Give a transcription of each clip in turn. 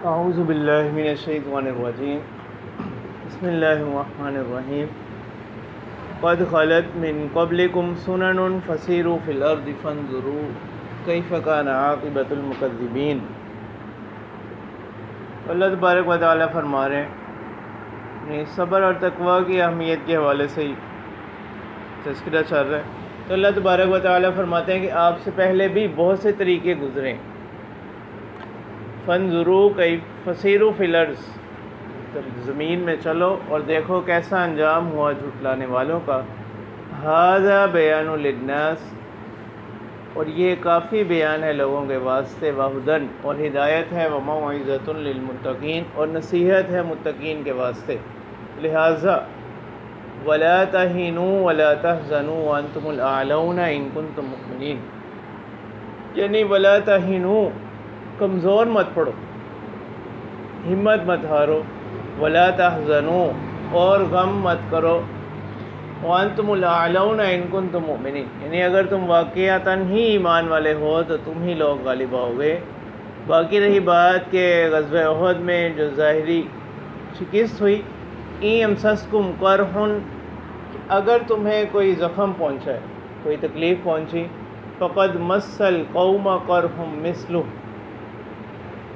اعوذ باللہ من الشیطان الرجیم بسم اللہ الرحمن الرحیم قد خلت من قبلکم سنن فسیروا فی الارض فانظروا کیف کان عاقبۃ المکذبین۔ اللہ تبارک و تعالیٰ فرما رہے ہیں صبر اور تقویٰ کی اہمیت کے حوالے سے ہی تذکرہ چل رہا ہے، تو اللہ تبارک و تعالیٰ فرماتے ہیں کہ آپ سے پہلے بھی بہت سے طریقے گزرے، فانظروا کیف فسیروا فی الارض، زمین میں چلو اور دیکھو کیسا انجام ہوا جھٹلانے والوں کا، ھذا بیان للناس، اور یہ کافی بیان ہے لوگوں کے واسطے، وہدن، اور ہدایت ہے، وموعظۃ للمتقین، اور نصیحت ہے متقین کے واسطے، لہذا ولا تہینوا ولا تحزنوا وانتم الاعلون ان کنتم مؤمنین، یعنی ولا تہینوا، کمزور مت پڑو، ہمت مت ہارو، ولا تحزنوا، اور غم مت کرو، وانتم الاعلون ان کنتم مؤمنین، یعنی اگر تم واقعتاً ہی ایمان والے ہو تو تم ہی لوگ غالب آؤ گے۔ باقی رہی بات کہ غزوہ احد میں جو ظاہری شکست ہوئی، این امسسکم قرح، اگر تمہیں کوئی زخم پہنچا ہے، کوئی تکلیف پہنچی، فقد مس القوم قرح مثلہ،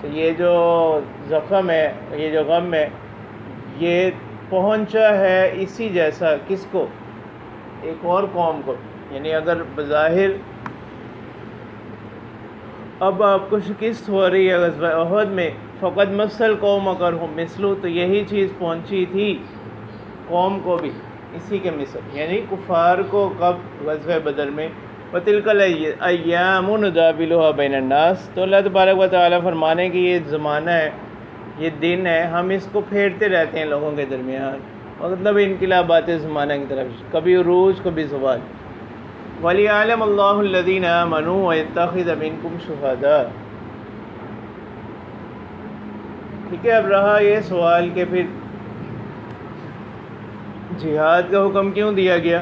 تو یہ جو زخم ہے، یہ جو غم ہے، یہ پہنچا ہے اسی جیسا، کس کو؟ ایک اور قوم کو، یعنی اگر بظاہر اب آپ کو شکست ہو رہی ہے غزوہ احد میں، فقد مس القوم قرح مثلہ، تو یہی چیز پہنچی تھی قوم کو بھی اسی کے مثل، یعنی کفار کو کب؟ غزوہ بدر میں۔ وَتِلْكَ الْأَيَّامُ نُدَاوِلُهَا بَيْنَ النَّاسِ، تو اللہ تبارک و تعالیٰ فرمانے کہ یہ زمانہ ہے، یہ دن ہے، ہم اس کو پھیرتے رہتے ہیں لوگوں کے درمیان، مطلب انقلابات زمانہ کی طرف، کبھی عروج کبھی زوال۔ وَلِيَعْلَمَ اللَّهُ الَّذِينَ آمَنُوا وَيَتَّخِذَ مِنكُمْ شُهَدَاءَ۔ ٹھیک ہے، اب رہا یہ سوال کہ پھر جہاد کا حکم کیوں دیا گیا؟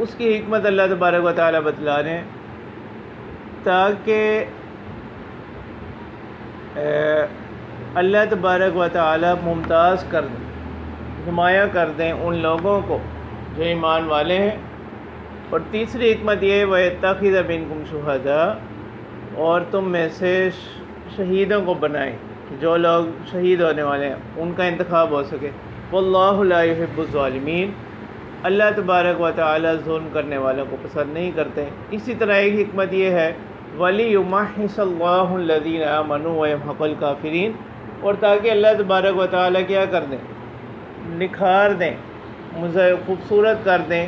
اس کی حکمت اللہ تبارک و تعالیٰ بتلا رہے ہیں تاکہ اللہ تبارک و تعالیٰ ممتاز کر دیں، نمایاں کر دیں ان لوگوں کو جو ایمان والے ہیں، اور تیسری حکمت یہ وَيَتَّخِذَ مِنكُمْ شُهَدَاءَ، اور تم میں سے شہیدوں کو بنائیں، جو لوگ شہید ہونے والے ہیں ان کا انتخاب ہو سکے۔ وَاللَّهُ لَا يُحِبُّ الظَّالِمِينَ، اللہ تبارک و تعالیٰ ظلم کرنے والوں کو پسند نہیں کرتے۔ اسی طرح ایک حکمت یہ ہے وَلِيُمَحِّصَ اللَّهُ الَّذِينَ آمَنُوا وَيَمْحَقَ الْكَافِرِينَ، اور تاکہ اللہ تبارک و تعالیٰ کیا کر دیں؟ نکھار دیں، خوبصورت کر دیں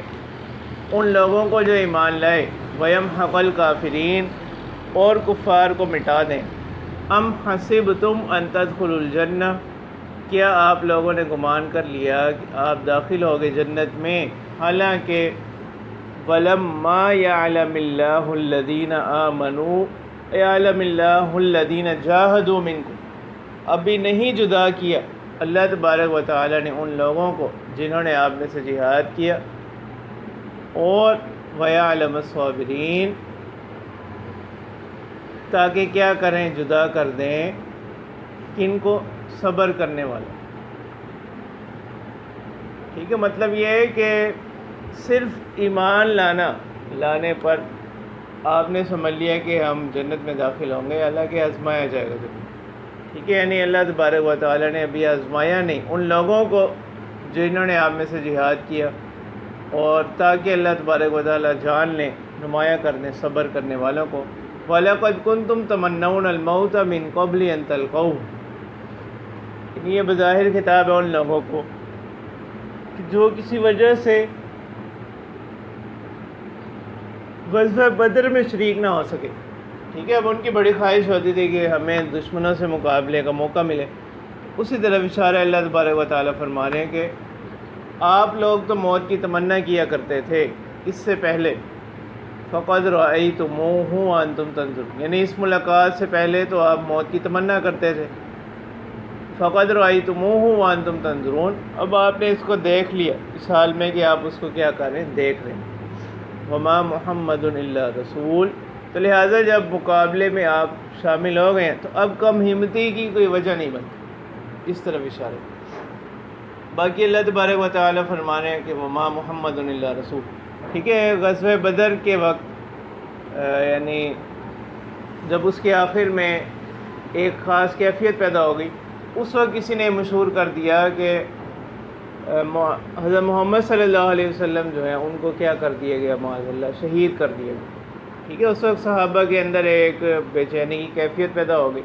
ان لوگوں کو جو ایمان لائے، وَيَمْحَقَ الْكَافِرِينَ، اور کفار کو مٹا دیں۔ ام حسبتم ان تدخلوا الجنہ، کیا آپ لوگوں نے گمان کر لیا کہ آپ داخل ہوگے جنت میں، حالانکہ وَلَمَّا يَعْلَمِ اللَّهُ الَّذِينَ آمَنُوا يَعْلَمِ اللَّهُ الَّذِينَ جَاهَدُوا مِنكُمْ، ابھی نہیں جدا کیا اللہ تبارک و تعالیٰ نے ان لوگوں کو جنہوں نے آپ میں سے جہاد کیا، اور وَيَعْلَمَ الصَّابِرِينَ، تاکہ کیا کریں؟ جدا کر دیں کن کو؟ صبر کرنے والا۔ ٹھیک ہے، مطلب یہ ہے کہ صرف ایمان لانے پر آپ نے سمجھ لیا کہ ہم جنت میں داخل ہوں گے، حالانکہ آزمایا جائے گا جب۔ ٹھیک ہے، یعنی اللہ تبارک و تعالیٰ نے ابھی آزمایا نہیں ان لوگوں کو جنہوں نے آپ میں سے جہاد کیا، اور تاکہ اللہ تبارک و تعالیٰ جان لیں، نمایاں کر دیں صبر کرنے والوں کو۔ وَلَقَدْ كُنْتُمْ تَمَنَّوْنَ الْمَوْتَ مِنْ قَبْلِ أَنْ تَلْقَوْهُ، یہ بظاہر خطاب ہے ان لوگوں کو کہ جو کسی وجہ سے غزوہ بدر میں شریک نہ ہو سکے۔ ٹھیک ہے، اب ان کی بڑی خواہش ہوتی تھی کہ ہمیں دشمنوں سے مقابلے کا موقع ملے۔ اسی طرح اشارہ اللہ تبارک و تعالیٰ فرما رہے ہیں کہ آپ لوگ تو موت کی تمنا کیا کرتے تھے اس سے پہلے، فقد رأیتموہ وانتم تنظرون، یعنی اس ملاقات سے پہلے تو آپ موت کی تمنا کرتے تھے، فقد رأیتموہ وانتم تنظرون، اب آپ نے اس کو دیکھ لیا اس حال میں کہ آپ اس کو کیا کر رہے ہیں؟ دیکھ رہے ہیں۔ وما محمد الا رسول، تو لہٰذا جب مقابلے میں آپ شامل ہو گئے ہیں تو اب کم ہمتی کی کوئی وجہ نہیں بنتی، اس طرف اشارہ۔ باقی اللہ تبارک و تعالیٰ فرما رہے ہیں کہ وما محمد الا رسول، ٹھیک ہے۔ غزوہ بدر کے وقت یعنی جب اس کے آخر میں ایک خاص کیفیت پیدا ہو گئی، اس وقت کسی نے مشہور کر دیا کہ حضرت محمد صلی اللہ علیہ وسلم جو ہیں ان کو کیا کر دیا گیا، معاذ اللہ شہید کر دیا گیا، ٹھیک ہے۔ اس وقت صحابہ کے اندر ایک بے چینی کی کیفیت پیدا ہو گئی،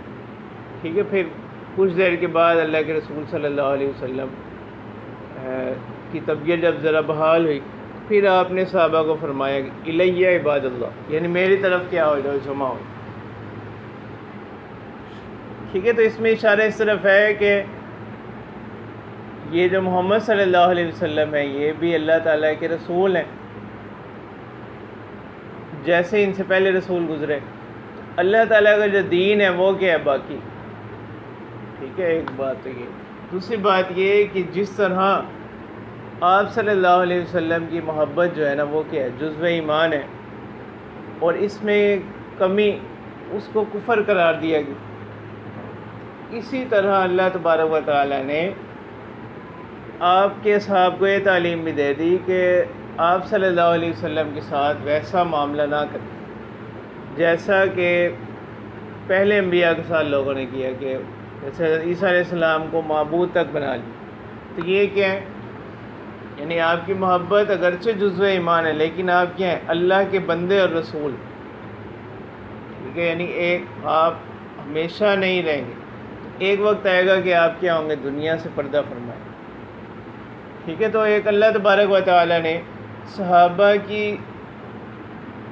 ٹھیک ہے۔ پھر کچھ دیر کے بعد اللہ کے رسول صلی اللہ علیہ وسلم کی طبیعت جب ذرا بحال ہوئی، پھر آپ نے صحابہ کو فرمایا کہ الیہ عباد اللہ، یعنی میری طرف کیا ہو جاؤ، جمع ہو، ٹھیک ہے۔ تو اس میں اشارہ اس طرف ہے کہ یہ جو محمد صلی اللہ علیہ وسلم ہے یہ بھی اللہ تعالیٰ کے رسول ہیں، جیسے ان سے پہلے رسول گزرے۔ اللہ تعالیٰ کا جو دین ہے وہ کیا ہے باقی، ٹھیک ہے۔ ایک بات تو یہ، دوسری بات یہ کہ جس طرح آپ صلی اللہ علیہ وسلم کی محبت جو ہے نا وہ کیا ہے، جزو ایمان ہے، اور اس میں کمی اس کو کفر قرار دیا گیا، اسی طرح اللہ تبارک و تعالیٰ نے آپ کے اصحاب کو یہ تعلیم بھی دے دی کہ آپ صلی اللہ علیہ وسلم کے ساتھ ویسا معاملہ نہ کریں جیسا کہ پہلے انبیاء کے ساتھ لوگوں نے کیا، کہ جیسے حضرت عیسیٰ علیہ السلام کو معبود تک بنا لیا۔ تو یہ کیا ہے، یعنی آپ کی محبت اگرچہ جزو ایمان ہے لیکن آپ کیا ہیں، اللہ کے بندے اور رسول، ٹھیک ہے۔ یعنی ایک آپ ہمیشہ نہیں رہیں گے، ایک وقت آئے گا کہ آپ کیا ہوں گے، دنیا سے پردہ فرمائیں، ٹھیک ہے۔ تو ایک اللہ تبارک و تعالیٰ نے صحابہ کی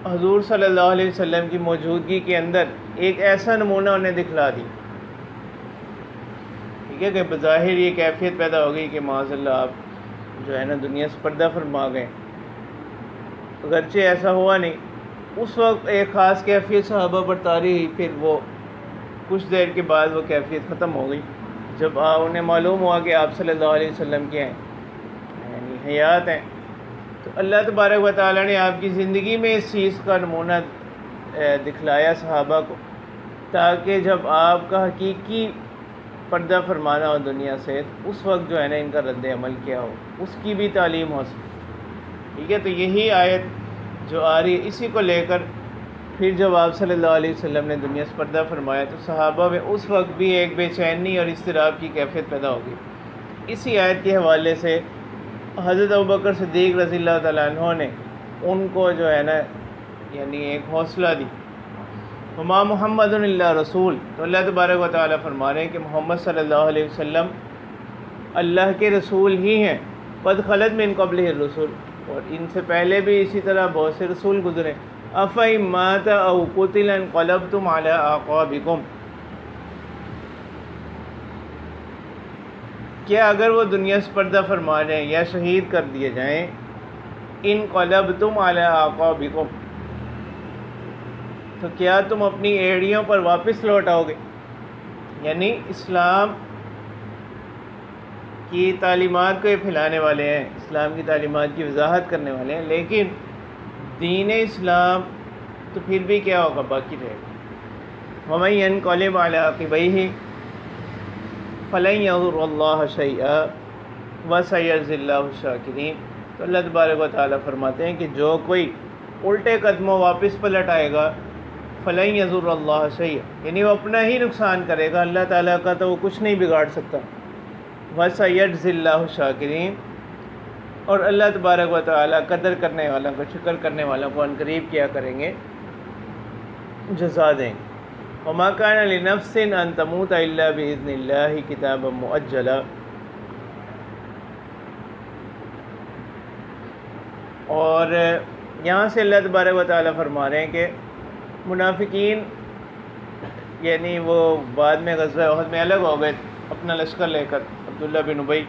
حضور صلی اللہ علیہ وسلم کی موجودگی کے اندر ایک ایسا نمونہ انہیں دکھلا دی، ٹھیک ہے، کہ بظاہر یہ کیفیت پیدا ہو گئی کہ معاذ اللہ آپ جو ہے نا دنیا سے پردہ فرما گئے، اگرچہ ایسا ہوا نہیں۔ اس وقت ایک خاص کیفیت صحابہ پر طاری ہوئی، پھر وہ کچھ دیر کے بعد وہ کیفیت ختم ہو گئی، جب انہیں معلوم ہوا کہ آپ صلی اللہ علیہ وسلم کے ہیں، یعنی حیات ہیں۔ تو اللہ تبارک و تعالیٰ نے آپ کی زندگی میں اس چیز کا نمونہ دکھلایا صحابہ کو، تاکہ جب آپ کا حقیقی پردہ فرمانا ہو دنیا سے، اس وقت جو ہے نا ان کا رد عمل کیا ہو، اس کی بھی تعلیم ہو سکے، ٹھیک ہے۔ تو یہی آیت جو آ رہی ہے اسی کو لے کر پھر جب آپ صلی اللہ علیہ وسلم نے دنیا سے پردہ فرمایا تو صحابہ میں اس وقت بھی ایک بے چینی اور اضطراب کی کیفیت پیدا ہو گئی۔ اسی آیت کے حوالے سے حضرت ابوبکر صدیق رضی اللہ تعالیٰ عنہ نے ان کو جو ہے نا یعنی ایک حوصلہ دی، وما محمد الا رسول۔ تو اللہ تبارک و تعالیٰ فرما رہے ہیں کہ محمد صلی اللہ علیہ وسلم اللہ کے رسول ہی ہیں، قد خلت من قبلہ الرسل، اور ان سے پہلے بھی اسی طرح بہت سے رسول گزرے۔ افإن مات او قتل انقلبتم علی اعقابکم، کیا اگر وہ دنیا سے پردہ فرما جائیں یا شہید کر دیے جائیں، انقلبتم علی اعقابکم، تو کیا تم اپنی ایڑیوں پر واپس لوٹ آؤ گے؟ یعنی اسلام کی تعلیمات کو یہ پھیلانے والے ہیں، اسلام کی تعلیمات کی وضاحت کرنے والے ہیں، لیکن دین اسلام تو پھر بھی کیا ہوگا، باقی رہے گا۔ وَمَن يَنقَلِبْ عَلَىٰ عَقِبَيْهِ فَلَن يَضُرَّ اللَّهَ شَيْئًا وَسَيَجْزِي اللَّهُ الشَّاكِرِينَ۔ تو اللہ تبارک و تعالیٰ فرماتے ہیں کہ جو کوئی الٹے قدموں واپس پلٹ آئے گا، فَلَن يَضُرَّ اللَّهَ شَيْئًا، یعنی وہ اپنا ہی نقصان کرے گا، اللہ تعالیٰ کا تو وہ کچھ نہیں بگاڑ سکتا۔ وَسَيَجْزِي اللَّهُ الشَّاكِرِينَ، اور اللہ تبارک و تعالیٰ قدر کرنے والوں کو، شکر کرنے والوں کو عنقریب کیا کریں گے، جزا دیں گے۔ وَمَا كَانَ لِنَفْسٍ أَن تَمُوتَ إِلَّا بِإِذْنِ اللَّهِ كِتَابًا مُؤَجَّلًا۔ اور یہاں سے اللہ تبارک و تعالیٰ فرما رہے ہیں کہ منافقین یعنی وہ بعد میں غزوہ احد میں الگ ہو گئے اپنا لشکر لے کر، عبداللہ بن ابی،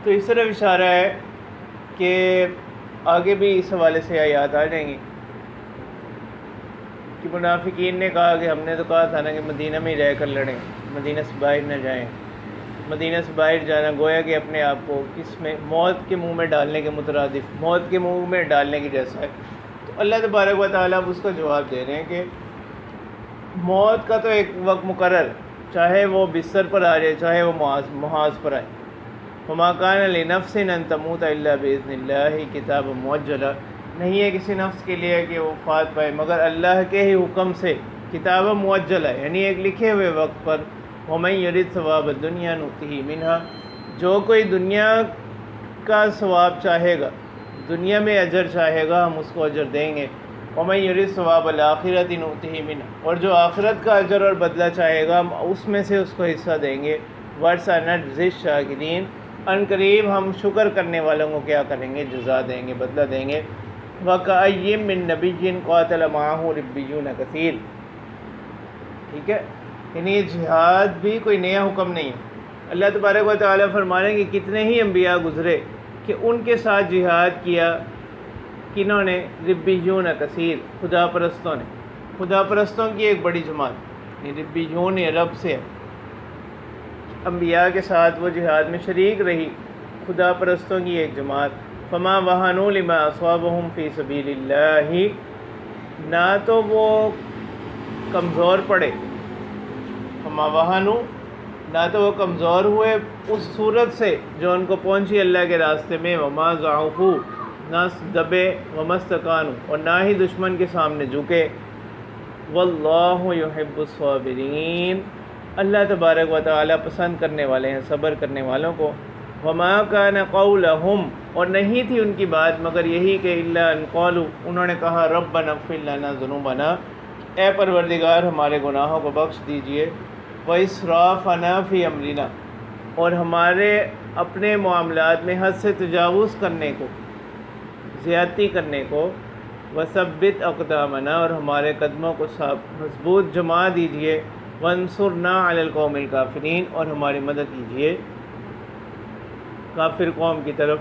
تو اس طرح اشارہ ہے کہ آگے بھی اس حوالے سے آیات آ جائیں گی کہ منافقین نے کہا کہ ہم نے تو کہا تھا نا کہ مدینہ میں ہی رہ کر لڑیں، مدینہ سے باہر نہ جائیں۔ مدینہ سے باہر جانا گویا کہ اپنے آپ کو کس میں، موت کے منہ میں ڈالنے کے مترادف، موت کے منہ میں ڈالنے کی جیسا ہے۔ تو اللہ تبارک و تعالیٰ اب اس کا جواب دے رہے ہیں کہ موت کا تو ایک وقت مقرر، چاہے وہ بستر پر آ جائے چاہے وہ محاذ پر آئے. وما کان لنفس ان تموت الا باذن اللہ کتاب موجلا، نہیں ہے کسی نفس کے لیے کہ وہ وفات پائے مگر اللہ کے ہی حکم سے، کتاب موجلا یعنی ایک لکھے ہوئے وقت پر. ومن یرد ثواب الدنیا نؤتہ منہا، جو کوئی دنیا کا ثواب چاہے گا، دنیا میں اجر چاہے گا، ہم اس کو اجر دیں گے. ومن یرد ثواب الآخرۃ نؤتہ منہا، اور جو آخرت کا اجر اور بدلہ چاہے گا ہم اس میں سے اس کو حصہ دیں گے. وَسَنَجْزِي الشَّاكِرِينَ، ان قریب ہم شکر کرنے والوں کو کیا کریں گے؟ جزا دیں گے، بدلہ دیں گے. وَكَأَيٍّ مِّن نَبِيٍّ قَاتَلَ مَعَهُ رِبِّيُّونَ كَثِيرٌ، ٹھیک ہے، یعنی یہ جہاد بھی کوئی نیا حکم نہیں ہے. اللہ تبارک و تعالیٰ فرما رہے ہیں کہ کتنے ہی انبیاء گزرے کہ ان کے ساتھ جہاد کیا، کنہوں نے؟ ربیون کثیر، خدا پرستوں نے. خدا پرستوں کی ایک بڑی جماعت، یہ ربیون رب سے ہے، انبیاء کے ساتھ وہ جہاد میں شریک رہی، خدا پرستوں کی ایک جماعت. فما وہنوا لما اصابہم فی سبیل اللہ، نہ تو وہ کمزور پڑے، فما وہنوا، نہ تو وہ کمزور ہوئے اس صورت سے جو ان کو پہنچی اللہ کے راستے میں. وما ضعفوا، نہ دبے. وما استکانوا، اور نہ ہی دشمن کے سامنے جھکے. واللہ یحب الصابرین، اللہ تبارک و تعالیٰ پسند کرنے والے ہیں صبر کرنے والوں کو. وما کان قولہم، اور نہیں تھی ان کی بات مگر یہی کہ الا ان قالوا، انہوں نے کہا ربنا اغفر لنا ذنوبنا، اے پروردگار ہمارے گناہوں کو بخش دیجئے. واسرافنا فی امرنا، اور ہمارے اپنے معاملات میں حد سے تجاوز کرنے کو، زیادتی کرنے کو. وثبت اقدامنا، اور ہمارے قدموں کو مضبوط جما دیجئے. وانصرنا علی القوم الکافرین، اور ہماری مدد کیجیے کافر قوم کی طرف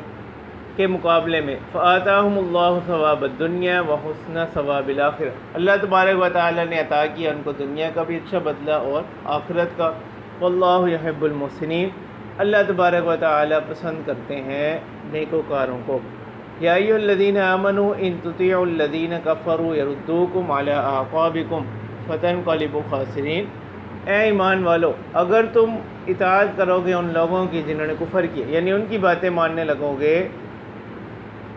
کے مقابلے میں. فآتاہم اللہ ثواب الدنیا وحسن ثواب الآخرہ، اللہ تبارک و تعالیٰ نے عطا کیا ان کو دنیا کا بھی اچھا بدلہ اور آخرت کا. واللہ یحب المحسنین، اللہ تبارک و تعالیٰ پسند کرتے ہیں نیکوکاروں کو. یا ایھا الذین آمنوا ان تطیعوا الذین کفروا یردوکم علی اعقابکم فتنقلبوا خاسرین، اے ایمان والو اگر تم اطاعت کرو گے ان لوگوں کی جنہوں نے کفر کیا، یعنی ان کی باتیں ماننے لگو گے،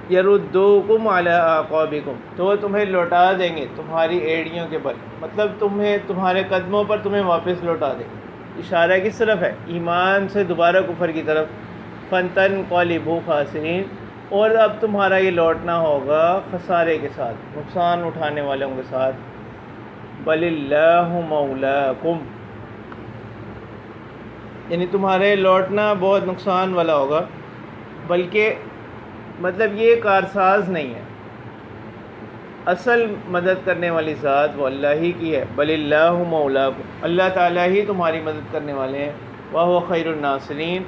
یردوکم علی اعقابکم، تو وہ تمہیں لوٹا دیں گے تمہاری ایڑیوں کے بل، مطلب تمہیں تمہارے قدموں پر تمہیں واپس لوٹا دیں گے. اشارہ کس طرف ہے؟ ایمان سے دوبارہ کفر کی طرف. فَانْتَنْقَلِبُوا خَاسِرِينَ، اور اب تمہارا یہ لوٹنا ہوگا خسارے کے ساتھ، نقصان اٹھانے والوں کے ساتھ. بَلِ اللَّهُ مَوْلَاكُمْ، یعنی تمہارے لوٹنا بہت نقصان والا ہوگا، بلکہ مطلب یہ کارساز نہیں ہے، اصل مدد کرنے والی ذات وہ اللہ ہی کی ہے. بل اللہ مولاکم، اللہ تعالیٰ ہی تمہاری مدد کرنے والے ہیں. وہو خیر الناصرین،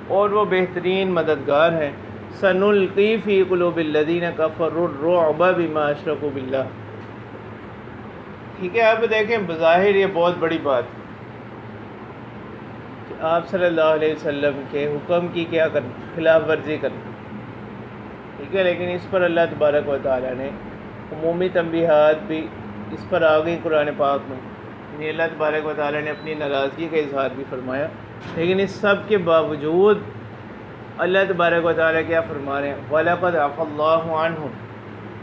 اور وہ بہترین مددگار ہیں. سنلقی فی قلوب الذین کفروا الرعب بما اشرکوا باللہ، ٹھیک ہے. آپ دیکھیں بظاہر یہ بہت بڑی بات کہ آپ صلی اللہ علیہ وسلم کے حکم کی کیا کرنا؟ خلاف ورزی کرنا، ٹھیک ہے. لیکن اس پر اللہ تبارک و تعالیٰ نے عمومی تنبیہات بھی اس پر آ گئی قرآن پاک میں، یعنی اللہ تبارک و تعالیٰ نے اپنی ناراضگی کا اظہار بھی فرمایا. لیکن اس سب کے باوجود اللہ تبارک و تعالیٰ کیا فرما رہے ہیں؟ وَلَقَدْ عَفَا اللَّهُ عَنْهُمْ،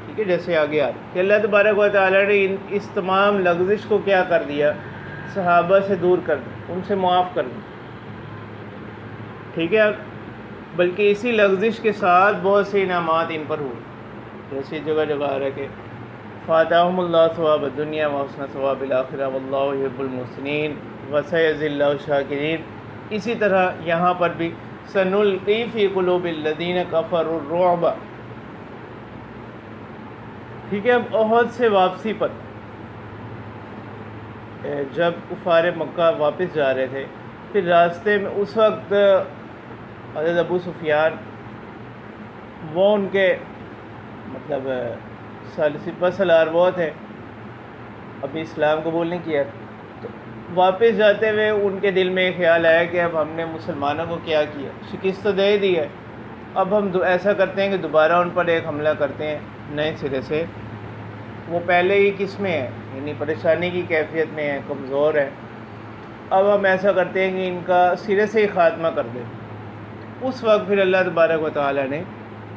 ٹھیک ہے. جیسے آگے آ کہ اللہ تبارک و تعالیٰ نے اس تمام لغزش کو کیا کر دیا؟ صحابہ سے دور کر دیا، ان سے معاف کر دیا، ٹھیک ہے. بلکہ اسی لغزش کے ساتھ بہت سے انعامات ان پر ہوئے، جیسے جگہ جگہ آ رہا کہ فآتاہم اللہ ثواب الدنیا وحسن ثواب الآخرہ واللہ یحب المحسنین وسیجزی اللہ الشاکرین. اسی طرح یہاں پر بھی سنلقی فی قلوب الذین کفروا الرعب، ٹھیک ہے. احد سے واپسی پر جب کفار مکہ واپس جا رہے تھے، پھر راستے میں اس وقت حضرت ابو سفیان وہ ان کے مطلب سپہ سالار وہ تھے، ابھی اسلام قبول نہیں کیا. تو واپس جاتے ہوئے ان کے دل میں خیال آیا کہ اب ہم نے مسلمانوں کو کیا کیا، شکست تو دے دی ہے، اب ہم ایسا کرتے ہیں کہ دوبارہ ان پر ایک حملہ کرتے ہیں نئے سرے سے. وہ پہلے ہی کس میں ہے، یعنی پریشانی کی کیفیت میں ہے، کمزور ہے، اب ہم ایسا کرتے ہیں کہ ان کا سرے سے ہی خاتمہ کر دیں، اس وقت پھر اللہ تبارک و تعالیٰ نے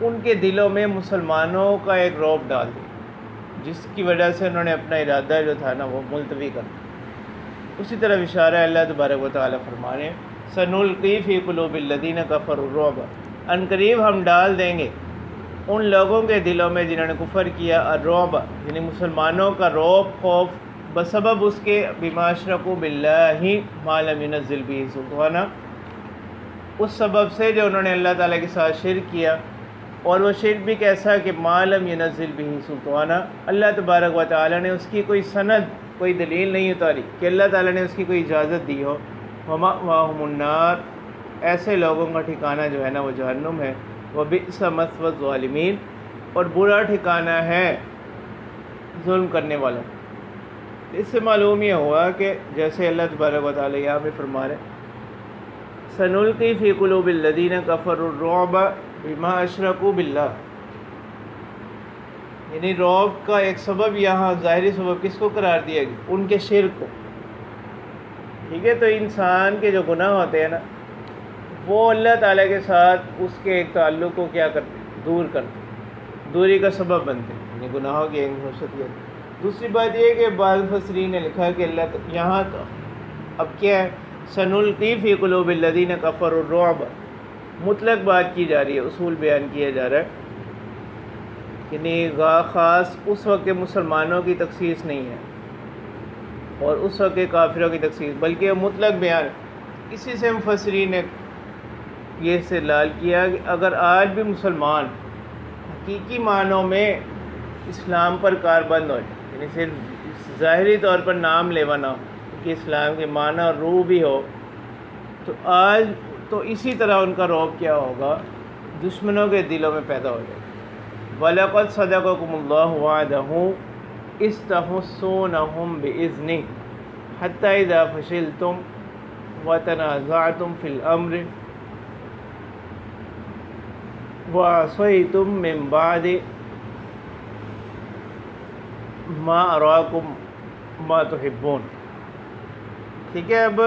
ان کے دلوں میں مسلمانوں کا ایک رعب ڈال دیا، جس کی وجہ سے انہوں نے اپنا ارادہ جو تھا نا وہ ملتوی کر دیا۔ اسی طرح اشارہ اللہ تبارک و تعالیٰ فرما رہے ہیں سنلقی فی قلوب الذین کفروا الرعب، ان قریب ہم ڈال دیں گے ان لوگوں کے دلوں میں جنہوں نے کفر کیا الرعب، یعنی مسلمانوں کا رعب، خوف، بسبب اس کے بما اشرکوا باللہ ما لم ینزل بہ سلطانا، اس سبب سے جو انہوں نے اللہ تعالیٰ کے ساتھ شرک کیا، اور وہ شرک بھی کیسا کہ ما لم ینزل بہ سلطانا، اللہ تبارک و تعالیٰ نے اس کی کوئی سند، کوئی دلیل نہیں اتاری کہ اللہ تعالیٰ نے اس کی کوئی اجازت دی ہو۔ ومأواہم النار، ایسے لوگوں کا ٹھکانہ جو ہے نا وہ جہنم ہے۔ وبئس مثوى الظالمین، اور برا ٹھکانہ ہے ظلم کرنے والا۔ اس سے معلوم یہ ہوا کہ جیسے اللہ تبارک و تعالیٰ یہاں پہ فرما رہے سنلقی فی قلوب الذین کفروا الرعب بما اشرکوا باللہ، یعنی رعب کا ایک سبب یہاں ظاہری سبب کس کو قرار دیا گیا؟ ان کے شرک کو۔ ٹھیک ہے، تو انسان کے جو گناہ ہوتے ہیں نا وہ اللہ تعالیٰ کے ساتھ اس کے ایک تعلق کو کیا کرتے ہیں؟ دور کرتے ہیں، دوری کا سبب بنتے ہیں، یعنی گناہوں کی ایک خصوصیت۔ دوسری بات یہ ہے کہ بعض مفسرین نے لکھا کہ اللہ یہاں تو اب کیا ہے سنلقی فی قلوب الذین کفروا الرعب، مطلق بات کی جا رہی ہے، اصول بیان کیا جا رہا ہے، یعنی خاص اس وقت کے مسلمانوں کی تخصیص نہیں ہے اور اس وقت کے کافروں کی تخصیص، بلکہ مطلق بیان ہے۔ اسی سے مفسرین نے یہ استدلال کیا کہ اگر آج بھی مسلمان حقیقی معنوں میں اسلام پر کاربند ہو، یعنی صرف ظاہری طور پر نام لیوا نہ ہو کہ اسلام کے معنی اور روح بھی ہو، تو آج تو اسی طرح ان کا رعب کیا ہوگا؟ دشمنوں کے دلوں میں پیدا ہو جائے گا۔ وَلَقَدْ صَدَقَكُمُ اللَّهُ وَعْدَهُ إِذْ تَحُسُّونَهُم بِإِذْنِهِ حَتَّى إِذَا فَشِلْتُمْ وَتَنَازَعْتُمْ فِي الْأَمْرِ وَعَصَيْتُم مِّن بَعْدِ مَا أَرَاكُم مَّا تُحِبُّونَ۔ ٹھیک ہے، اب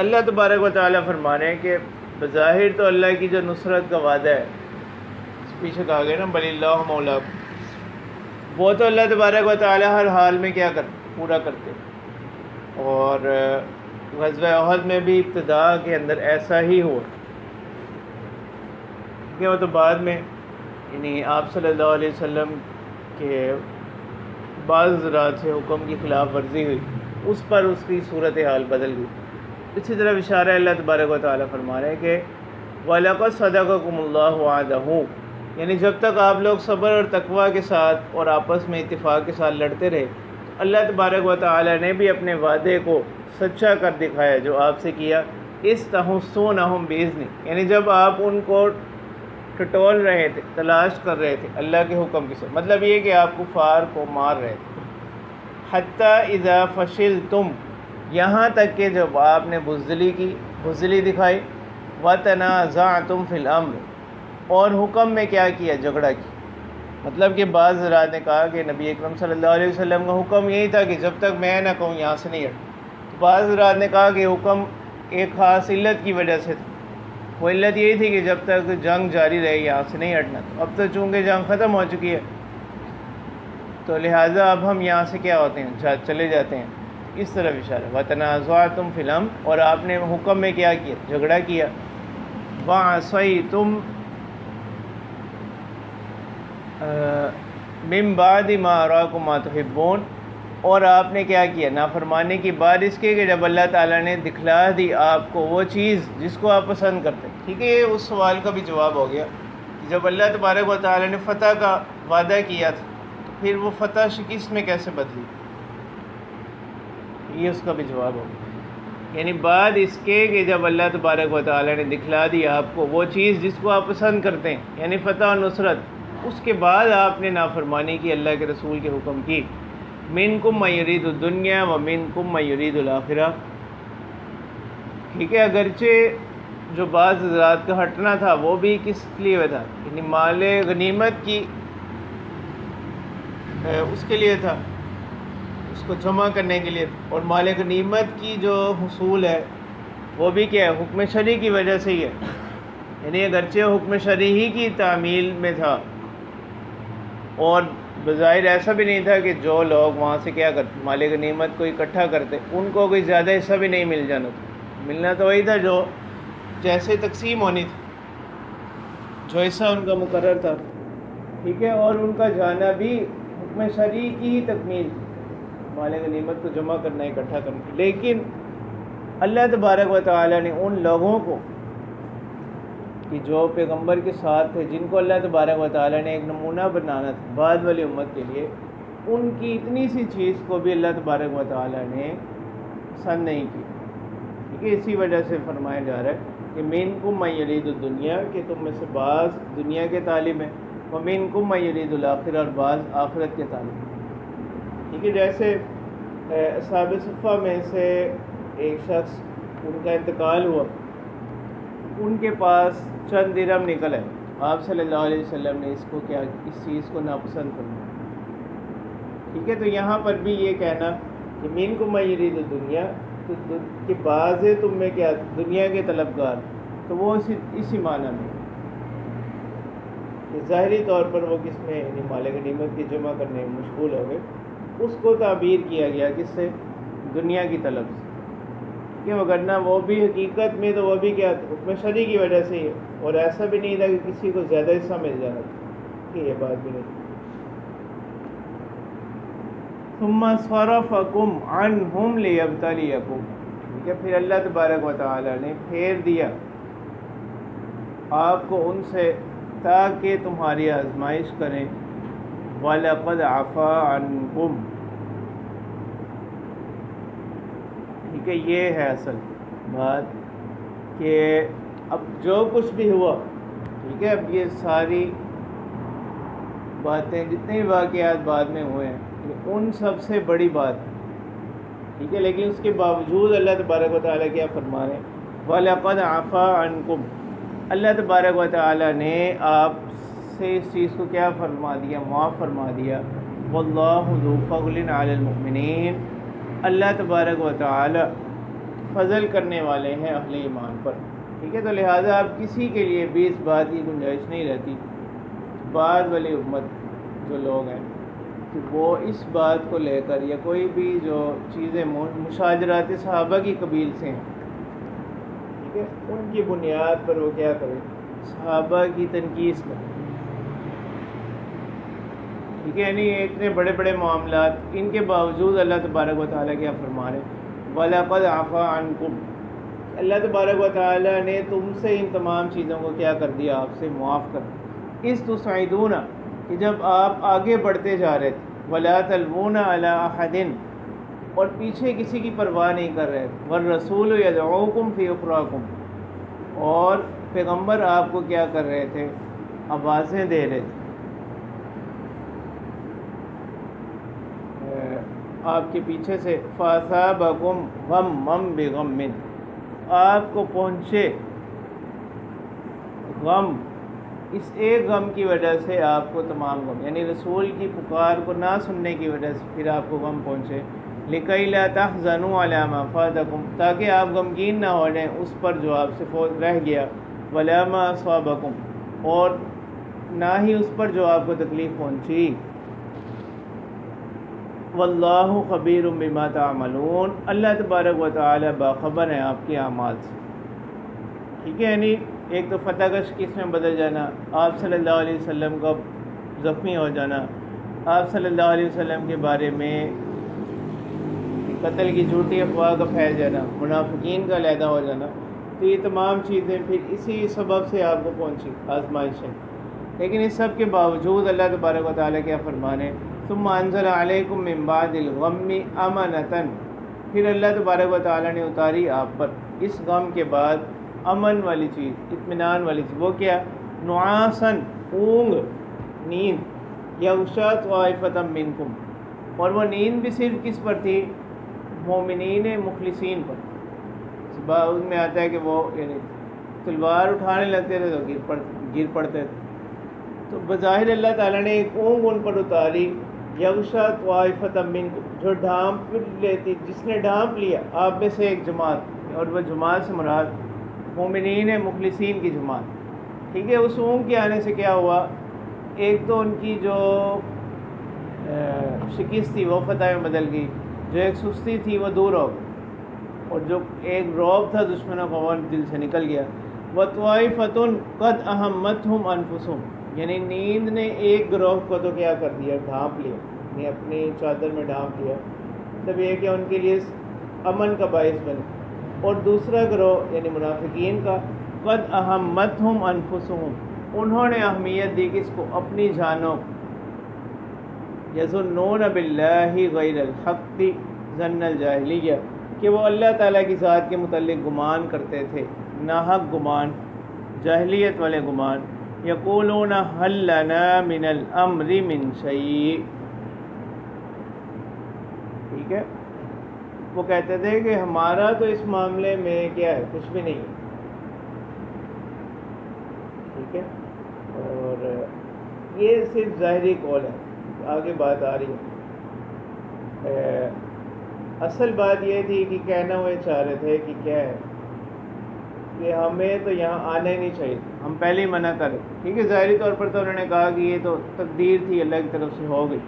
اللہ تبارک و تعالیٰ فرما رہے ہیں کہ بظاہر تو اللہ کی جو نصرت کا وعدہ ہے، پیچھے کہا گیا نا بل اللہ مولاکم، وہ تو اللہ تبارک و تعالیٰ ہر حال میں کیا پورا کرتے، اور غزوہ احد میں بھی ابتدا کے اندر ایسا ہی ہوا کہ وہ تو بعد میں یعنی آپ صلی اللہ علیہ وسلم کے بعض حضرات سے حکم کی خلاف ورزی ہوئی، اس پر اس کی صورتحال بدل گئی۔ اسی طرح اشارہ اللہ تبارک و تعالیٰ فرما رہے ہیں کہ وَلَقَدْ صَدَقَكُمُ اللَّهُ وَعْدَهُ، یعنی جب تک آپ لوگ صبر اور تقویٰ کے ساتھ اور آپس میں اتفاق کے ساتھ لڑتے رہے، اللہ تبارک و تعالیٰ نے بھی اپنے وعدے کو سچا کر دکھایا جو آپ سے کیا۔ اِسْتَحُسُّونَهُم بِإِذْنِهِ، یعنی جب آپ ان کو ٹٹول رہے تھے، تلاش کر رہے تھے اللہ کے حکم کے ساتھ، مطلب یہ کہ آپ کفار کو مار رہے تھے۔ حتیٰ اذا فشلتم، یہاں تک کہ جب آپ نے بزدلی دکھائی، وتنازعتم فی الامر، اور حکم میں کیا کیا؟ جھگڑا کیا۔ مطلب کہ بعض حضرات نے کہا کہ نبی اکرم صلی اللہ علیہ وسلم کا حکم یہی تھا کہ جب تک میں نہ کہوں یہاں سے نہیں ہٹ۔ بعض حضرات نے کہا کہ حکم ایک خاص علت کی وجہ سے تھا، وہ علت یہی تھی کہ جب تک جنگ جاری رہے یہاں سے نہیں ہٹنا۔ تو اب تو چونکہ جنگ ختم ہو چکی ہے تو لہٰذا اب ہم یہاں سے کیا ہوتے ہیں؟ چلے جاتے ہیں۔ اس طرح اشارہ وَتَنَازَعْتُمْ فِي الْأَمْرِ، اور آپ نے حکم میں کیا کیا؟ جھگڑا کیا۔ وَعَصَيْتُم مِّن بَعْدِ مَا أَرَاكُم مَّا تُحِبُّونَ، اور آپ نے کیا کیا؟ نافرمانی کی بعد اس کے کہ جب اللہ تعالیٰ نے دکھلا دی آپ کو وہ چیز جس کو آپ پسند کرتے ہیں۔ ٹھیک ہے، یہ اس سوال کا بھی جواب ہو گیا کہ جب اللہ تبارک و تعالیٰ نے فتح کا وعدہ کیا تھا تو پھر وہ فتح شکست میں کیسے بدلی؟ یہ اس کا بھی جواب ہوگا، یعنی بعد اس کے کہ جب اللہ تبارک و تعالیٰ نے دکھلا دی آپ کو وہ چیز جس کو آپ پسند کرتے ہیں، یعنی فتح و نصرت، اس کے بعد آپ نے نافرمانی کی، اللہ کے رسول کے حکم کی۔ منکم من یرید الدنیا ومنکم من یرید الآخرہ۔ ٹھیک ہے، اگرچہ جو بعض حضرات کا ہٹنا تھا وہ بھی کس لیے تھا؟ یعنی مال غنیمت کی اس کے لیے تھا، اس کو جمع کرنے کے لیے. اور مال غنیمت کی جو حصول ہے وہ بھی کیا ہے؟ حکم شرعی کی وجہ سے ہی ہے. یعنی اگرچہ حکم شرعی ہی کی تعمیل میں تھا، اور بظاہر ایسا بھی نہیں تھا کہ جو لوگ وہاں سے کیا کرتے مال غنیمت کو اکٹھا کرتے ان کو کوئی زیادہ حصہ بھی نہیں مل جانا تھا. ملنا تو وہی تھا جو جیسے تقسیم ہونی تھی، جو حصہ ان کا مقرر تھا. ٹھیک ہے، اور ان کا جانا بھی حکم شرعی کی ہی تکمیل تھی، مال غنیمت کو جمع کرنا، اکٹھا کرنا. لیکن اللہ تبارک و تعالی نے ان لوگوں کو کہ جو پیغمبر کے ساتھ تھے، جن کو اللہ تبارک و تعالی نے ایک نمونہ بنانا تھا بعد والی امت کے لیے، ان کی اتنی سی چیز کو بھی اللہ تبارک و تعالی نے پسند نہیں کی. ٹھیک ہے، اسی وجہ سے فرمایا جا رہا ہے کہ منکم من یرید الدنیا، کہ تم میں سے بعض دنیا کے طالب ہیں، ومنکم من یرید الآخرہ، اور بعض آخرت کے طالب ہیں. ٹھیک ہے، جیسے اصحاب صفہ میں سے ایک شخص، ان کا انتقال ہوا، ان کے پاس چند درہم نکل ہے. آپ صلی اللہ علیہ وسلم نے اس کو کیا، اس چیز کو ناپسند کرنا. ٹھیک ہے، تو یہاں پر بھی یہ کہنا کہ منکم من یرید الدنیا، تو کہ بعض ہے تم میں کیا دنیا کے طلبگار، تو وہ اسی معنی میں کہ ظاہری طور پر وہ کس میں یعنی مال غنیمت کی جمع کرنے میں مشغول ہو گئے. اس کو تعبیر کیا گیا کس سے؟ دنیا کی طلب سے. کہ وگرنہ وہ بھی حقیقت میں تو وہ بھی کیا حکم شرعی کی وجہ سے ہی ہے، اور ایسا بھی نہیں تھا کہ کسی کو زیادہ حصہ مل جانا تھا، کہ یہ بات بھی نہیں. ثم صرفکم عنہم لیبتلیکم، ٹھیک ہے، پھر اللہ تبارک و تعالی نے پھیر دیا آپ کو ان سے تاکہ تمہاری آزمائش کریں. وَلَقَدْ عَفَا عَنْكُمْ، ٹھیک ہے، یہ ہے اصل بات کہ اب جو کچھ بھی ہوا، ٹھیک ہے، اب یہ ساری باتیں جتنے بھی واقعات بعد میں ہوئے ہیں ان سب سے بڑی بات، ٹھیک ہے، لیکن اس کے باوجود اللہ تبارک و تعالیٰ کیا فرما رہے ہیں؟ وَلَقَدْ عَفَا عَنْكُمْ، اللہ تبارک و تعالیٰ نے آپ سے اس چیز کو کیا فرما دیا؟ معاف فرما دیا. وَاللَّهُ ذُو فَضْلٍ عَلَى الْمُؤْمِنِينَ، اللہ تبارک و تعالی فضل کرنے والے ہیں اہل ایمان پر. ٹھیک ہے، تو لہٰذا اب کسی کے لیے بھی اس بات کی گنجائش نہیں رہتی، بعد والی امت جو لوگ ہیں، کہ وہ اس بات کو لے کر یا کوئی بھی جو چیزیں مشاجرات صحابہ کی قبیل سے ہیں، ٹھیک ہے، ان کی بنیاد پر وہ کیا کرے؟ صحابہ کی تنقید کرے. ٹھیک ہے، یعنی اتنے بڑے بڑے معاملات، ان کے باوجود اللہ تبارک و تعالیٰ کیا فرما رہے ہیں؟ وَلَقَدْ عَفَا عَنْكُمْ، اللہ تبارک و تعالیٰ نے تم سے ان تمام چیزوں کو کیا کر دیا؟ آپ سے معاف کر دیا. اِذْ تُصْعِدُونَ، کہ جب آپ آگے بڑھتے جا رہے تھے، وَلَا تَلْوُونَ عَلَىٰ أَحَدٍ، اور پیچھے کسی کی پرواہ نہیں کر رہے تھے. وَالرَّسُولُ يَدْعُوكُمْ فِي أُخْرَاكُمْ، اور پیغمبر آپ کو کیا کر رہے تھے؟ آوازیں دے رہے تھے آپ کے پیچھے سے. فَأَصَابَكُمْ غَمًّا بِغَمٍّ، آپ کو پہنچے غم، اس ایک غم کی وجہ سے آپ کو تمام غم، یعنی رسول کی پکار کو نہ سننے کی وجہ سے پھر آپ کو غم پہنچے. لِكَيْ لَا تَحْزَنُوا عَلَىٰ مَا فَاتَكُمْ، تاکہ آپ غمگین نہ ہو جائیں اس پر جو آپ سے فوت رہ گیا. وَلَا مَا أَصَابَكُمْ، اور نہ ہی اس پر جو آپ کو تکلیف پہنچی. واللہ خبیر بما تعملون، اللہ تبارک و تعالی باخبر ہیں آپ کے اعمال سے. ٹھیک ہے، یعنی ایک تو فتح کا کس میں بدل جانا، آپ صلی اللہ علیہ وسلم کا زخمی ہو جانا، آپ صلی اللہ علیہ وسلم کے بارے میں قتل کی جھوٹی افواہ کا پھیل جانا، منافقین کا علیحدہ ہو جانا. تو یہ تمام چیزیں پھر اسی سبب سے آپ کو پہنچی آزمائشیں. لیکن اس سب کے باوجود اللہ تبارک و تعالیٰ کیا فرمانے؟ ثم انزل علیکم من بعد الغم امنۃ، پھر اللہ تبارک و تعالیٰ نے اتاری آپ پر اس غم کے بعد امن والی چیز، اطمینان والی چیز. وہ کیا؟ نعاسن، اونگ، نیند. یغشا طائفۃ منکم، اور وہ نیند بھی صرف کس پر تھی؟ مومنین مخلصین پر. بعض میں آتا ہے کہ وہ یعنی تلوار اٹھانے لگتے تھے تو گر پڑتے تھے. تو بظاہر اللہ تعالیٰ نے ایک اونگ ان پر اتاری یغشا طائفۃ منکم، جو ڈھانپ لیتی، جس نے ڈھانپ لیا آپ میں سے ایک جماعت، اور وہ جماعت سے مراد مومنین مخلصین کی جماعت، ٹھیک ہے۔ اس اونگ کے آنے سے کیا ہوا، ایک تو ان کی جو شکست تھی وہ فتح میں بدل گئی، جو ایک سستی تھی وہ دور ہو گئی، اور جو ایک رعب تھا دشمنوں کا وہ دل سے نکل گیا۔ وَطَائِفَةٌ قَدْ أَهَمَّتْهُمْ أَنفُسُهُمْ، یعنی نیند نے ایک گروہ کو تو کیا کر دیا، ڈھانپ لیا، یعنی اپنی چادر میں ڈھانپ لیا، مطلب یہ کہ ان کے لیے امن کا باعث بنے۔ اور دوسرا گروہ یعنی منافقین کا، قَدْ أَهَمَّتْهُمْ أَنفُسُهُمْ، انہوں نے اہمیت دی کس کو، اپنی جانوں کو۔ یظنون باللہ غیر الحق ظن الجاہلیہ، کہ وہ اللہ تعالیٰ کی ذات کے متعلق گمان کرتے تھے، ناحق گمان، جاہلیت والے گمان۔ یقولون هل لنا من الامر من شیء، ٹھیک ہے، وہ کہتے تھے کہ ہمارا تو اس معاملے میں کیا ہے، کچھ بھی نہیں ہے، ٹھیک ہے۔ اور یہ صرف ظاہری قول ہے، آگے بات آ رہی ہے۔ اصل بات یہ تھی کہ کہنا وہ چاہ رہے تھے کہ کیا ہے کہ ہمیں تو یہاں آنا ہی نہیں چاہیے، ہم پہلے ہی منع کریں، ٹھیک ہے۔ ظاہری طور پر تو انہوں نے کہا کہ یہ تو تقدیر تھی، اللہ کی طرف سے ہو گئی،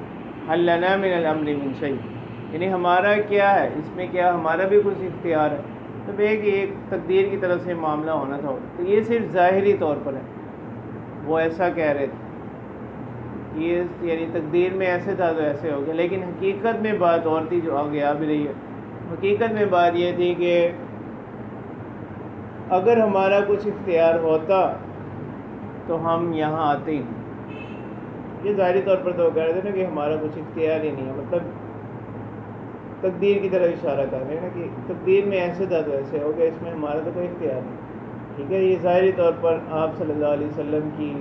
حل لنا من الامر من شیء، یعنی ہمارا کیا ہے اس میں، کیا ہمارا بھی کچھ اختیار ہے، تو ایک تقدیر کی طرف سے معاملہ ہونا تھا۔ تو یہ صرف ظاہری طور پر ہے، وہ ایسا کہہ رہے تھے، یہ یعنی تقدیر میں ایسے تھا تو ایسے ہو گیا، لیکن حقیقت میں بات اور تھی جو آگے آ بھی رہی ہے۔ حقیقت میں بات یہ تھی کہ اگر ہمارا کچھ اختیار ہوتا تو ہم یہاں آتے ہی نہیں۔ یہ ظاہری طور پر تو کہہ رہے تھے نا کہ ہمارا کچھ اختیار ہی نہیں ہے، مطلب تقدیر کی طرف اشارہ کر رہے ہیں نا کہ تقدیر میں ایسے تھا تو ایسے ہو گیا، اس میں ہمارا تو کوئی اختیار نہیں، ٹھیک ہے۔ یہ ظاہری طور پر آپ صلی اللہ علیہ وسلم کی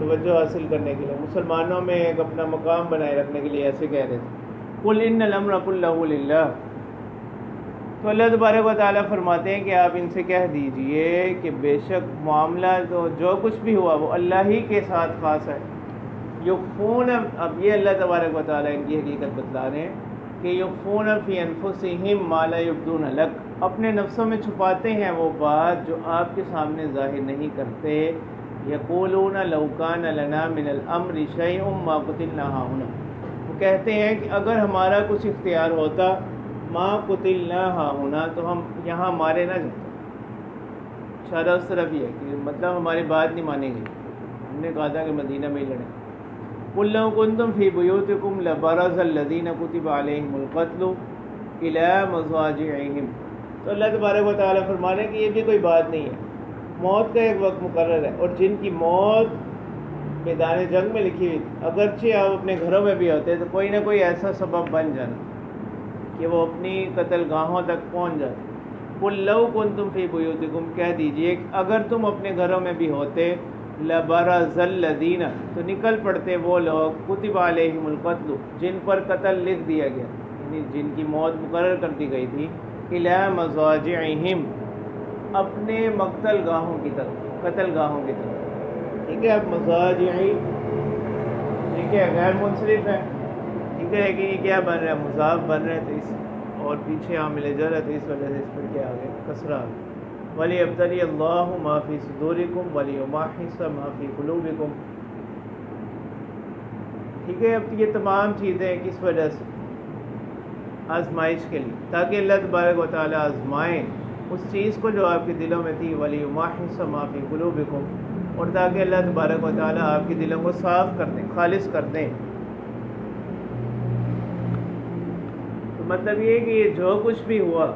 توجہ حاصل کرنے کے لیے، مسلمانوں میں ایک اپنا مقام بنائے رکھنے کے لیے ایسے کہہ رہے تھے۔ قُلْ إِنَّ الْأَمْرَ كُلَّهُ لِلَّهِ، تو اللہ تبارک و تعالیٰ فرماتے ہیں کہ آپ ان سے کہہ دیجئے کہ بے شک معاملہ تو جو کچھ بھی ہوا وہ اللہ ہی کے ساتھ خاص ہے۔ یخفون، اب یہ اللہ تبارک و تعالیٰ ان کی حقیقت بتلا رہے ہیں کہ یخفون فی انفسہم ما لا یبدون لک، اپنے نفسوں میں چھپاتے ہیں وہ بات جو آپ کے سامنے ظاہر نہیں کرتے۔ یقولون لو کان لنا من الامر شیء ما قتلنا ہاہنا، وہ کہتے ہیں کہ اگر ہمارا کچھ اختیار ہوتا، ما قتلنا ہاہنا، تو ہم یہاں مارے نہ جاتے۔ اشارہ اس طرف ہی ہے کہ مطلب ہماری بات نہیں مانی گئی، ہم نے کہا تھا کہ مدینہ میں ہی لڑیں۔ قُل لَوْ كُنْتُمْ فِي بُيُوتِكُمْ لَبَرَزَ الَّذِينَ كُتِبَ عَلَيْهِمُ الْقَتْلُ إِلَىٰ مَضَاجِعِهِمْ، تو اللہ تبارک و تعالیٰ فرما رہے ہیں کہ یہ بھی کوئی بات نہیں ہے، موت کا ایک وقت مقرر ہے، اور جن کی موت میدان جنگ میں لکھی ہوئی تھی، اگرچہ آپ اپنے گھروں میں بھی ہوتے تو کوئی نہ کوئی ایسا سبب بن جانا کہ وہ اپنی قتل گاہوں تک پہنچ جاتے۔ قُل لَوْ كُنْتُمْ فِي بُيُوتِكُمْ، کہہ دیجئے کہ اگر تم اپنے گھروں میں بھی ہوتے، لَبَرَزَ الَّذِينَ، تو نکل پڑتے وہ لوگ، کُتِبَ عَلَيْهِمُ الْقَتْلُ، جن پر قتل لکھ دیا گیا، یعنی جن کی موت مقرر کر دی گئی تھی، إِلَىٰ مَضَاجِعِهِمْ، اپنے مقتل گاہوں کی طرف، قتل گاہوں کی طرف، ٹھیک ہے۔ اب مضاجعی، ٹھیک ہے، غیر منصرف ہے، ٹھیک ہے، لیکن یہ کیا بن رہا ہے، مضاف بن رہا ہے، تو اس اور پیچھے عامل جر ہے تو اس وجہ سے اس پر کیا آ گیا، کسرہ آ گیا۔ وَلِيَبْتَلِيَ اللَّهُ مَا فِي صُدُورِكُمْ وَلِيُمَحِّصَ مَا فِي قُلُوبِكُمْ، ٹھیک ہے۔ اب یہ تمام چیزیں کس وجہ سے، آزمائش کے لیے، تاکہ اللہ تبارک و تعالیٰ آزمائیں اس چیز کو جو آپ کے دلوں میں تھی، وَلِيُمَحِّصَ مَا فِي قُلُوبِكُمْ، اور تاکہ اللہ تبارک و تعالیٰ آپ کے دلوں کو صاف کر دیں، خالص کر دیں۔ تو مطلب یہ کہ یہ جو کچھ بھی ہوا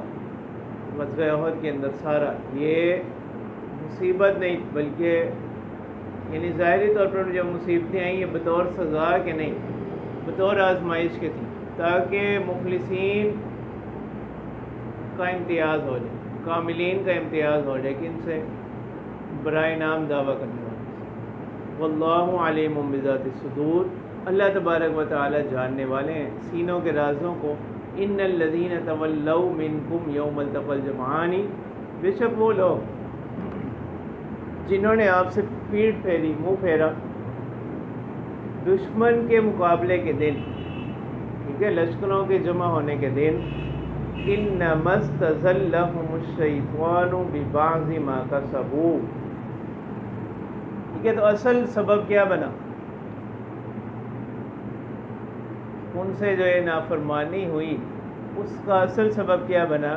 غزوہ احد کے اندر سارا، یہ مصیبت نہیں بلکہ یعنی ظاہری طور پر جب مصیبتیں آئیں یہ بطور سزا کے نہیں، بطور آزمائش کے تھی، تاکہ مخلصین کا امتیاز ہو جائے، کاملین کا امتیاز ہو جائے، کن سے، برائے نام دعویٰ کرنے والے سے۔ واللہ علیم بذات الصدور، اللہ تبارک و تعالی جاننے والے ہیں سینوں کے رازوں کو۔ ان الذین تولوا منکم یوم التقى الجمعان، بے شک وہ لوگ جنہوں نے آپ سے پیٹھ پھیری، منہ پھیرا، دشمن کے مقابلے کے دن، ٹھیک ہے، لشکروں کے جمع ہونے کے دن، انما استزلهم الشیطان ببعض ما کسبوا، ٹھیک ہے، تو اصل سبب کیا بنا؟ ان سے جو ہے نافرمانی ہوئی، اس کا اصل سبب کیا بنا؟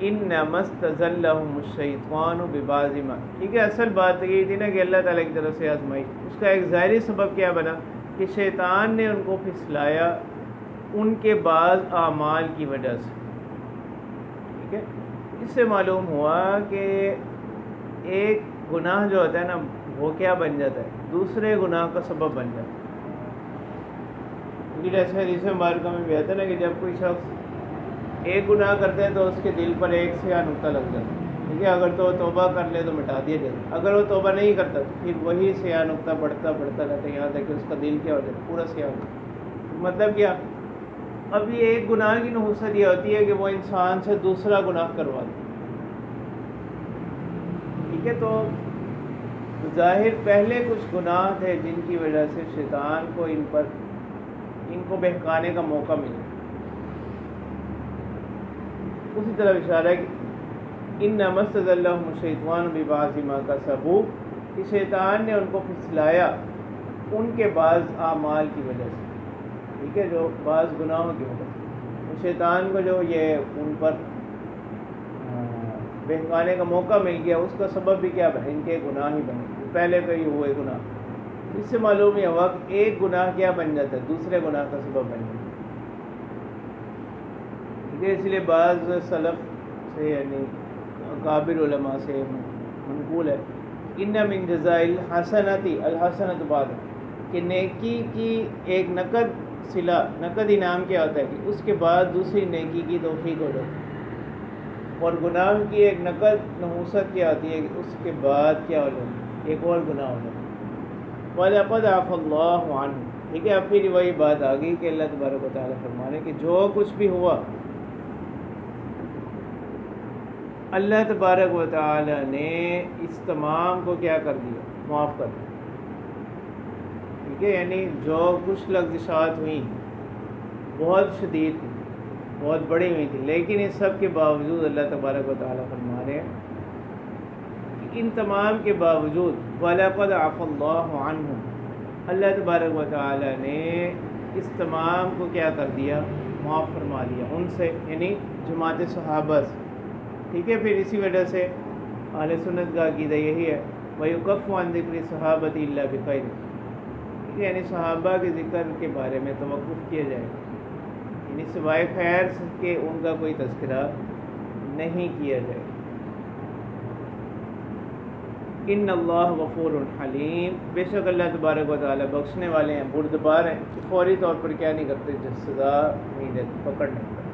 انما استزلهم الشیطان ببعض ما، ٹھیک ہے، اصل بات یہ تھی نا کہ اللہ تعالیٰ کی طرف سے آزمائی، اس کا ایک ظاہری سبب کیا بنا کہ شیطان نے ان کو پھسلایا ان کے بعض اعمال کی وجہ سے، ٹھیک ہے۔ اس سے معلوم ہوا کہ ایک گناہ جو ہوتا ہے نا وہ کیا بن جاتا ہے؟ دوسرے گناہ کا سبب بن جاتا ہے۔ جیسے حدیث مبارکہ میں بھی آتا ہے نا کہ جب کوئی شخص ایک گناہ کرتا ہے تو اس کے دل پر ایک سیاہ نقطہ لگ جاتا ہے، ٹھیک ہے، اگر تو توبہ کر لے تو مٹا دیا جاتا، اگر وہ توبہ نہیں کرتا تو پھر وہی سیاہ نقطہ بڑھتا رہتا ہے یہاں تک کہ اس کا دل کیا ہو جاتا ہے؟ پورا سیاہ ہو جاتا ہے۔ مطلب کیا؟ اب یہ ایک گناہ کی نحوست یہ ہوتی ہے کہ وہ انسان سے دوسرا گناہ کروا دے، ٹھیک ہے۔ تو ظاہر پہلے کچھ گناہ تھے جن کی وجہ سے شیطان کو ان کو بہکانے کا موقع ملا، اسی طرح اشارہ ہے کہ انما استزلهم الشیطان ببعض ما کسبوا، کہ شیطان نے ان کو پھسلایا ان کے بعض اعمال کی وجہ سے، ٹھیک ہے، جو بعض گناہوں کی وجہ سے شیطان کو جو یہ ان پر بہکانے کا موقع مل گیا، اس کا سبب بھی کیا بنا؟ ان کے گناہ ہی بنے، پہلے کئی ہوئے گناہ۔ اس سے معلوم یہ ہوا کہ ایک گناہ کیا بن جاتا ہے؟ دوسرے گناہ کا سبب بن جاتا ہے، ٹھیک ہے۔ اس لیے بعض سلف سے یعنی اکابر علماء سے منقول ہے ان من جزاء الحسنۃ الحسنۃ بعد، کہ نیکی کی ایک نقد صلہ، نقد انعام کیا ہوتا ہے کہ اس کے بعد دوسری نیکی کی توفیق ہو جاتی ہے، اور گناہ کی ایک نقد نحوست کیا ہوتی ہے کہ اس کے بعد کیا ہو جاتی ہے؟ ایک اور گناہ ہو جاتا ہے۔ وَلَقَدْ عَفَا اللَّهُ عَنْهُ، ٹھیک ہے۔ اب پھر وہی بات آ گئی کہ اللہ تبارک و تعالیٰ فرما رہے کہ جو کچھ بھی ہوا اللہ تبارک و تعالیٰ نے اس تمام کو کیا کر دیا؟ معاف کر دیا، ٹھیک ہے۔ یعنی جو کچھ لغزشات ہوئیں بہت شدید تھی، بہت بڑی ہوئی تھی، لیکن اس سب کے باوجود اللہ تبارک و تعالیٰ فرما رہے ہیں ان تمام کے باوجود وَلَقَدْ عَفَا اللَّهُ عَنْهُمْ، اللہ تبارک و تعالیٰ نے اس تمام کو کیا کر دیا؟ معاف فرما دیا ان سے، یعنی جماعت صحابہ سے، ٹھیک ہے۔ پھر اسی وجہ سے اہل سنت کا عقیدہ یہی ہے وَيُكَفُّ عَنْ ذِكْرِ الصَّحَابَةِ إِلَّا بِخَيْرٍ، یعنی صحابہ کے ذکر کے بارے میں توقف کیا جائے، یعنی سوائے خیر کے ان کا کوئی تذکرہ نہیں کیا جائے۔ ان اللہ غفور حلیم، بے شک اللہ تبارک و تعالیٰ بخشنے والے ہیں، بردبار ہیں، فوری طور پر کیا نہیں کرتے؟ سزا نہیں دیتے، پکڑ نہیں کرتے۔